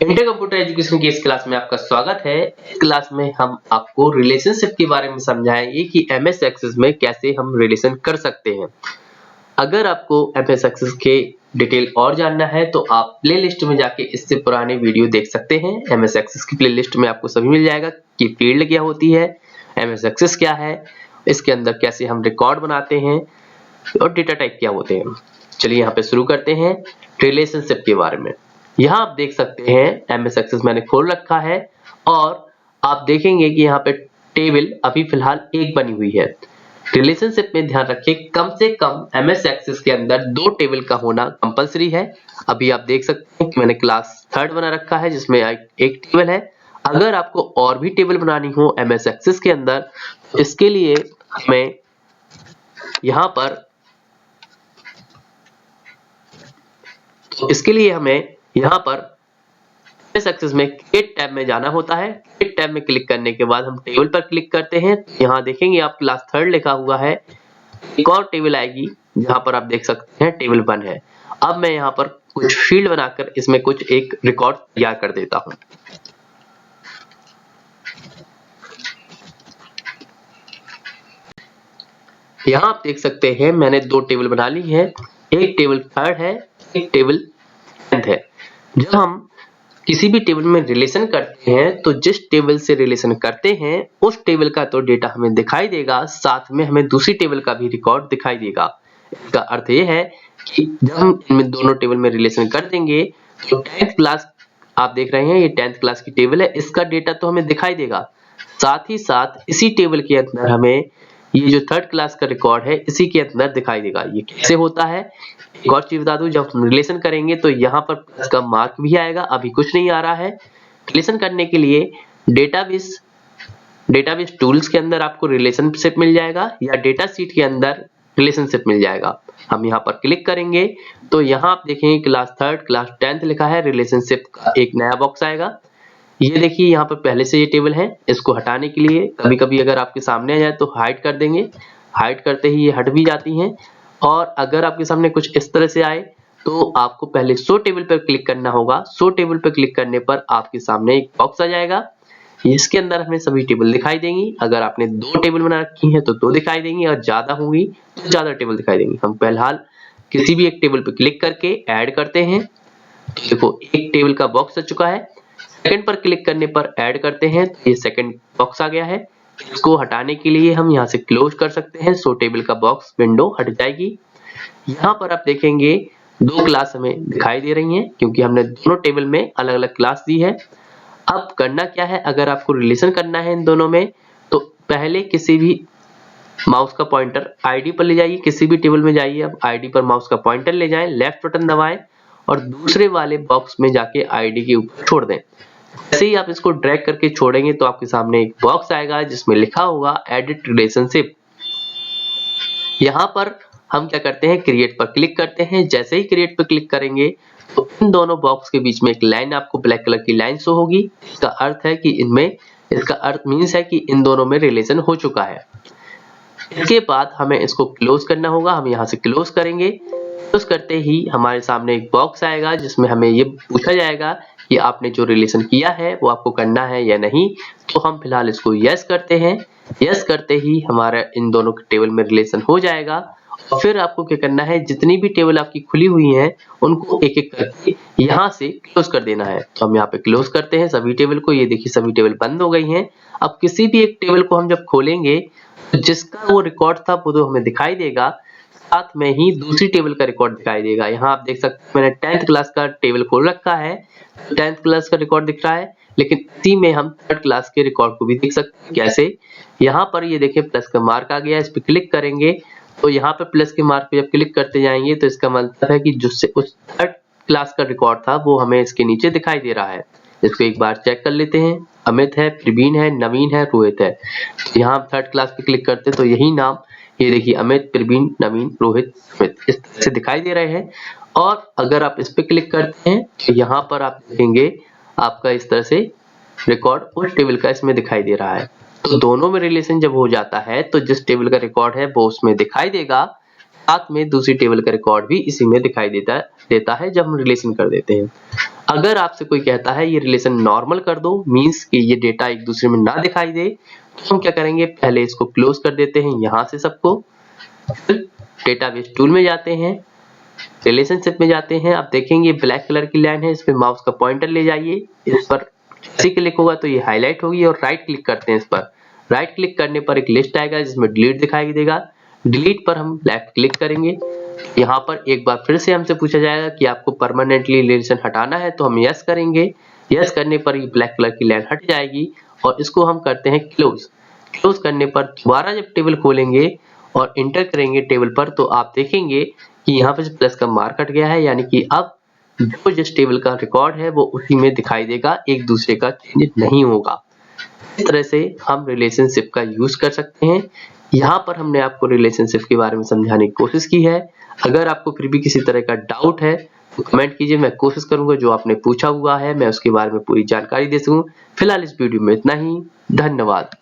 Inter computer education की इस class में आपका स्वागत है। इस क्लास में हम आपको रिलेशनशिप के बारे में समझाएंगे कि एमएस एक्सेस में कैसे हम रिलेशन कर सकते हैं। अगर आपको एमएस एक्सेस के डिटेल और जानना है तो आप प्लेलिस्ट में जाके इससे पुराने वीडियो देख सकते हैं। एमएस एक्सेस की प्लेलिस्ट में आपको सभी मिल जाएगा कि फील्ड क्या होती है, एमएस एक्सेस क्या है, इसके अंदर कैसे हम रिकॉर्ड बनाते हैं और डेटा टाइप क्या होते हैं। चलिए यहाँ पे शुरू करते हैं रिलेशनशिप के बारे में। यहाँ आप देख सकते हैं एमएस एक्सेस मैंने खोल रखा है और आप देखेंगे कि यहाँ पे टेबल अभी फिलहाल एक बनी हुई है। रिलेशनशिप में ध्यान रखिए कम से कम एमएस एक्सेस के अंदर 2 टेबल का होना कंपलसरी है। अभी आप देख सकते हैं कि मैंने क्लास 3 बना रखा है जिसमें एक टेबल है। अगर आपको और भी टेबल बनानी हो एमएस एक्सेस के अंदर तो इसके लिए हमें यहाँ पर एमएस एक्सेस में क्रिएट टैब में जाना होता है। क्रिएट टैब में क्लिक करने के बाद हम टेबल पर क्लिक करते हैं। यहाँ देखेंगे आप क्लास 3 लिखा हुआ है, एक और टेबल आएगी जहां पर आप देख सकते हैं टेबल 1 है। अब मैं यहाँ पर कुछ फील्ड बनाकर इसमें कुछ एक रिकॉर्ड तैयार कर देता हूं। यहाँ आप देख सकते हैं मैंने 2 टेबल बना ली है, एक टेबल 3 है, एक टेबल 10 है। जब हम किसी भी टेबल में रिलेशन करते हैं तो जिस टेबल से रिलेशन करते हैं उस टेबल का तो डेटा हमें दिखाई देगा, साथ में हमें दूसरी टेबल का भी रिकॉर्ड दिखाई देगा। इसका अर्थ यह है कि जब हम इनमें दोनों टेबल में रिलेशन कर देंगे तो 10th क्लास आप देख रहे हैं ये 10th क्लास की टेबल है, इसका डेटा तो हमें दिखाई देगा, साथ ही साथ इसी टेबल के अंदर हमें ये जो 3rd क्लास का रिकॉर्ड है इसी के अंदर दिखाई देगा। ये कैसे होता है एक और चीज बता दूं, जब हम रिलेशन करेंगे तो यहाँ पर प्लस का मार्क भी आएगा, अभी कुछ नहीं आ रहा है। रिलेशन करने के लिए डेटाबेस टूल्स के अंदर आपको रिलेशनशिप मिल जाएगा या डेटा शीट के अंदर रिलेशनशिप मिल जाएगा। हम यहाँ पर क्लिक करेंगे तो यहाँ आप देखेंगे क्लास 3rd क्लास 10th लिखा है, रिलेशनशिप का एक नया बॉक्स आएगा। ये देखिए यहाँ पर पहले से ये टेबल है, इसको हटाने के लिए कभी कभी अगर आपके सामने आ जाए तो हाइड कर देंगे, हाइड करते ही ये हट भी जाती हैं। और अगर आपके सामने कुछ इस तरह से आए तो आपको पहले शो टेबल पर क्लिक करना होगा। शो टेबल पर क्लिक करने पर आपके सामने एक बॉक्स आ जाएगा, इसके अंदर हमें सभी टेबल दिखाई देंगी। अगर आपने 2 टेबल बना रखी हैं तो 2 दिखाई देंगी और ज्यादा होंगी तो ज्यादा टेबल दिखाई देंगी। हम फिलहाल किसी भी एक टेबल पर क्लिक करके ऐड करते हैं तो देखो एक टेबल का बॉक्स आ चुका है। सेकंड पर क्लिक करने पर ऐड करते हैं तो ये सेकंड बॉक्स आ गया है। इसको हटाने के लिए हम यहाँ से क्लोज कर सकते हैं, सो टेबल का बॉक्स विंडो हट जाएगी। यहाँ पर आप देखेंगे 2 क्लास हमें दिखाई दे रही हैं क्योंकि हमने दोनों टेबल में अलग अलग क्लास दी है। अब करना क्या है, अगर आपको रिलेशन करना है इन दोनों में तो पहले किसी भी माउस का पॉइंटर आईडी पर ले जाइए, किसी भी टेबल में जाइए, अब आईडी पर माउस का पॉइंटर ले जाएं, लेफ्ट बटन दबाएं और दूसरे वाले बॉक्स में जाके आईडी के ऊपर छोड़ दें। जैसे ही आप इसको ड्रैग करके छोड़ेंगे तो आपके सामने एक बॉक्स आएगा जिसमें लिखा होगा एडिट रिलेशनशिप। यहाँ पर हम क्या करते हैं, क्रिएट पर क्लिक करते हैं। जैसे ही क्रिएट पर क्लिक करेंगे तो इन दोनों बॉक्स के बीच में एक लाइन आपको ब्लैक कलर की लाइन शो होगी। इसका अर्थ है कि इसका अर्थ मीन्स है कि इन दोनों में रिलेशन हो चुका है। इसके बाद हमें इसको क्लोज करना होगा, हम यहाँ से क्लोज करेंगे। क्लोज करते ही हमारे सामने एक बॉक्स आएगा जिसमें हमें ये पूछा जाएगा कि आपने जो रिलेशन किया है वो आपको करना है या नहीं। तो हम फिलहाल इसको यस करते हैं। यस करते ही हमारा इन दोनों के टेबल में रिलेशन हो जाएगा। और फिर आपको क्या करना है, जितनी भी टेबल आपकी खुली हुई हैं उनको एक एक करके यहाँ से क्लोज कर देना है। तो हम यहाँ पे क्लोज करते हैं सभी टेबल को। ये देखिए सभी टेबल बंद हो गई हैं। अब किसी भी एक टेबल को हम जब खोलेंगे तो जिसका वो रिकॉर्ड था वो तो हमें दिखाई देगा, साथ में ही दूसरी टेबल का रिकॉर्ड दिखाई देगा। यहाँ आप देख सकते हैं मैंने 10th क्लास का टेबल खोल रखा है, 10th क्लास का रिकॉर्ड दिख रहा है, लेकिन इसी में हम 3rd क्लास के रिकॉर्ड को भी देख सकते हैं। कैसे, यहाँ पर ये देखिए प्लस का मार्क आ गया, इस पर क्लिक करेंगे तो यहाँ पे प्लस के मार्क पे जब क्लिक करते जाएंगे तो इसका मतलब है कि जिससे उस 3rd क्लास का रिकॉर्ड था वो हमें इसके नीचे दिखाई दे रहा है। इसको एक बार चेक कर लेते हैं, अमित है, प्रवीण है, नवीन है, रोहित है। तो यहाँ हम 3rd क्लास पे क्लिक करते हैं तो यही नाम ये देखिए अमित, प्रवीण, नवीन, रोहित, सुमित इस तरह से दिखाई दे रहे हैं। और अगर आप इस पे क्लिक करते हैं तो यहाँ पर आप देखेंगे आपका इस तरह से रिकॉर्ड उस टेबल का इसमें दिखाई दे रहा है। तो दोनों में रिलेशन जब हो जाता है तो जिस टेबल का रिकॉर्ड है वो उसमें दिखाई देगा, साथ में दूसरी टेबल का रिकॉर्ड भी इसी में दिखाई देता है जब हम रिलेशन कर देते हैं। अगर आपसे कोई कहता है ये रिलेशन नॉर्मल कर दो, मींस कि ये डेटा एक दूसरे में ना दिखाई दे, तो हम क्या करेंगे, पहले इसको क्लोज कर देते हैं यहाँ से सबको, फिर डेटाबेस टूल में जाते हैं, रिलेशनशिप में जाते हैं। आप देखेंगे ब्लैक कलर की लाइन है, इस पे माउस का पॉइंटर ले जाइए, इस पर जैसे क्लिक होगा तो ये हाईलाइट होगी और राइट क्लिक करते हैं इस पर। राइट क्लिक करने पर एक लिस्ट आएगा जिसमें डिलीट दिखाई देगा। डिलीट पर हम लेफ्ट क्लिक करेंगे। यहाँ पर एक बार फिर से हमसे पूछा जाएगा कि आपको परमानेंटली रिलेशन हटाना है, तो हम यस करेंगे। यस करने पर ये ब्लैक कलर की लाइन हट जाएगी और इसको हम करते हैं क्लोज। क्लोज करने पर दोबारा जब टेबल खोलेंगे और इंटर करेंगे टेबल पर, तो आप देखेंगे कि यहाँ पे प्लस का मार्क हट गया है, यानी कि अब जो जिस टेबल का रिकॉर्ड है वो उसी में दिखाई देगा, एक दूसरे का चेंज नहीं होगा। इस तरह से हम रिलेशनशिप का यूज कर सकते हैं। यहाँ पर हमने आपको रिलेशनशिप के बारे में समझाने की कोशिश की है। अगर आपको फिर भी किसी तरह का डाउट है तो कमेंट कीजिए, मैं कोशिश करूंगा जो आपने पूछा हुआ है मैं उसके बारे में पूरी जानकारी दे सकूं। फिलहाल इस वीडियो में इतना ही, धन्यवाद।